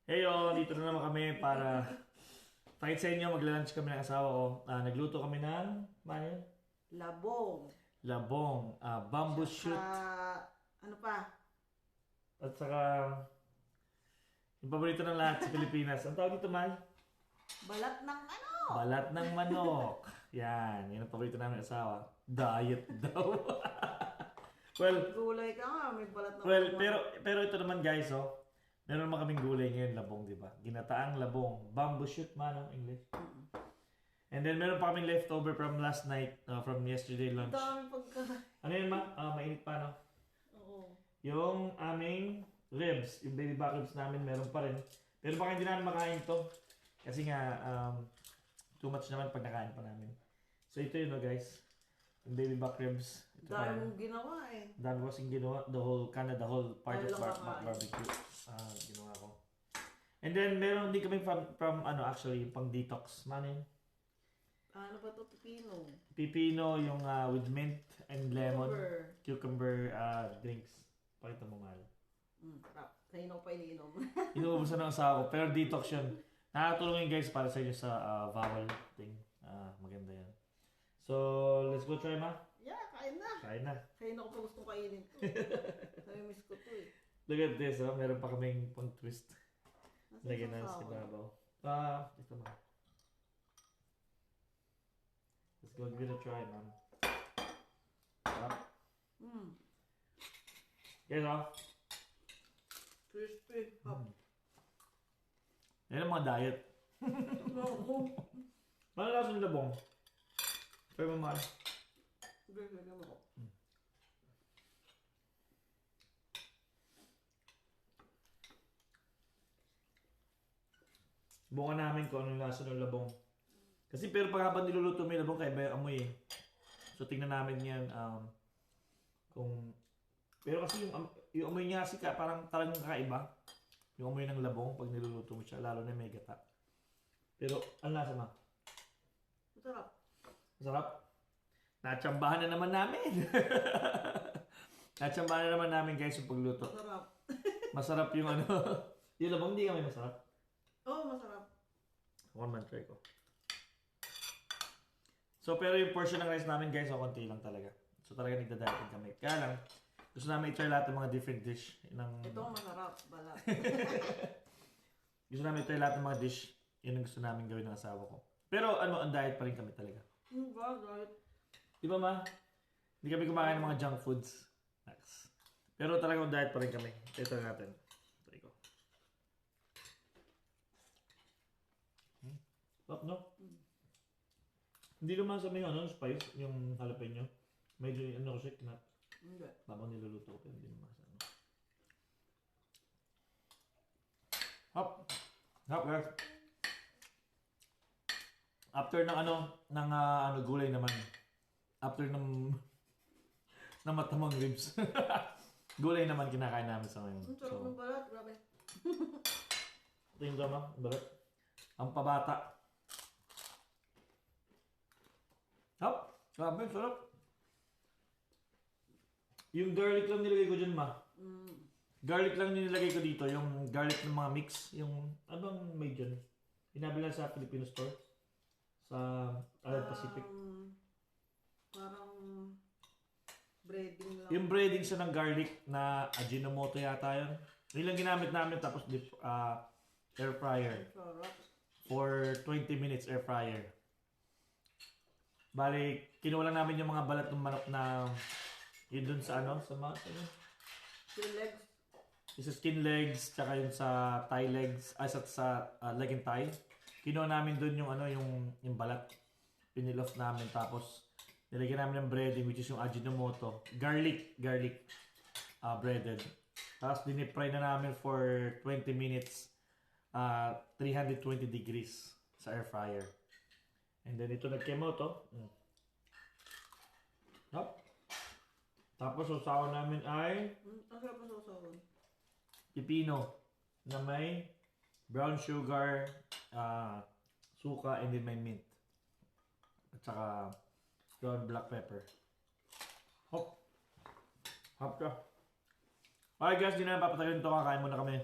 Heyo, dito na naman kami para pakit sa inyo, magla-lunch kami ng asawa ko. Nagluto kami ng, ano Labong. labong, bamboo shoot, Ano pa? at saka yung paborito ng lahat sa Pilipinas. Ang tawag dito, Mal? Balat ng ano? Balat ng manok. Yan, yun ang paborito namin ng asawa. Diet daw. well, Gulay ka nga, may balat ng well, ano. pero ito naman guys, oh. Meron naman kaming gulay ngayon, labong, di ba? Ginataang labong. Bamboo shoot man ang English. And then meron pa kaming leftover from last night, from yesterday lunch. Dami pagka... Ano yun, ma? Mainit pa, no? Oo. Yung aming ribs, yung baby back ribs namin, meron pa rin. Pero baka hindi namin makain to. Kasi nga, too much naman pag nakain pa namin. So ito yun, no, guys. Yung baby back ribs. Ito pa Dami rin. mong ginawa eh. Dami ko kasing ginawa. The whole part Ayaw of lang makain. barbecue. Ginawa ko. And then, meron din kami from actually, pang detox. Ano yun? Ano pa to? Pipino. Pipino, yung with mint and lemon. Cucumber. Cucumber drinks. Pakita mo, mahal. Sarap. Kanina ko pa iniinom. Inuubusan ng asawa ko. Pero detox yun. Nakakatulong yun guys para sa inyo sa vowel thing. Maganda yan. So, let's go try, ma. Yeah, kain na. Kain na. Kanina ko pa gustong kainin to. Nami-miss ko to eh. Look at this, oh. Meron pa kaming pang twist. Nasaan Lagyan na yung sa sasawa? ibabaw. Ito ma. Let's go give it a try, man. Sarap. Guys, oh. Crispy. Hop. Yan ang mga diet. Ano lasa ng labong? Try mo, mahal. Sige, sige mo. Subukan namin kung ano yung lasa ng labong. Kasi pero pag habang niluluto mo yung labong, kaya yung amoy eh. So tingnan namin yan kung... Pero kasi yung amoy niya kasi parang talagang kakaiba. Yung amoy ng labong pag niluluto mo siya, lalo na may gata. Pero ang lasa ma? Masarap. Masarap? Natsambahan na naman namin! Natsambahan na naman namin guys yung pagluto. Masarap. Masarap yung ano. Yung labong hindi kami masarap. Oo, masarap. One man try ko. So, pero yung portion ng rice namin, guys, konti lang talaga. So, talaga nagdadating kami. Kaya lang, gusto namin i-try lahat ng mga different dish. Ito ang masarap. Balat. Gusto namin i-try lahat ng mga dish. Yun ang gusto namin gawin ng asawa ko. Pero, on diet pa rin kami talaga. Bagay. Di ba, ma? Hindi kami kumakain ng mga junk foods. Nice. Pero talagang on diet pa rin kami. Ito natin. Try ko. Sarap, no? Hindi naman sa may spice, yung jalapeno. Medyo kasi na Hindi. habang niluluto ko, pero hindi naman sa ano. Hop! Hop, guys! After ng gulay naman. After ng matamang ribs. Gulay naman kinakain namin sa ngayon. Ang sarap ng balat. Grabe. Ito yung drama, barat. Ang pabata. Hop! Grabe, sarap. Yung garlic lang nilagay ko dyan, ma. Garlic lang nilagay ko dito. Yung garlic ng mga mix. Yung, ano bang may dyan? Inabil lang sa Filipino store. Sa Allied Pacific. Parang breading lang. Yung breading siya ng garlic na Ajinomoto yata yun. Yun lang ginamit namin tapos air fryer. Sarap. For 20 minutes air fryer. Bali, kinuha lang namin yung mga balat ng manok na yun dun sa sa Yung legs. yung sa skin legs, tsaka yung sa thigh legs, sa leg and thigh. Kinuha namin dun yung yung balat. Pinilof namin tapos nilagyan namin ng breading which is yung Ajinomoto. Garlic breaded. Tapos dinip-fry na namin for 20 minutes 320 degrees sa air fryer. And then ito nag-kemo to. Hop. Tapos usawan namin ay Ang sarap ng sausawan. pipino na may brown sugar, suka, and then may mint. At saka ground black pepper. Hop. Hop ka. Okay guys, di na papatagalin ito. Kakain muna kami.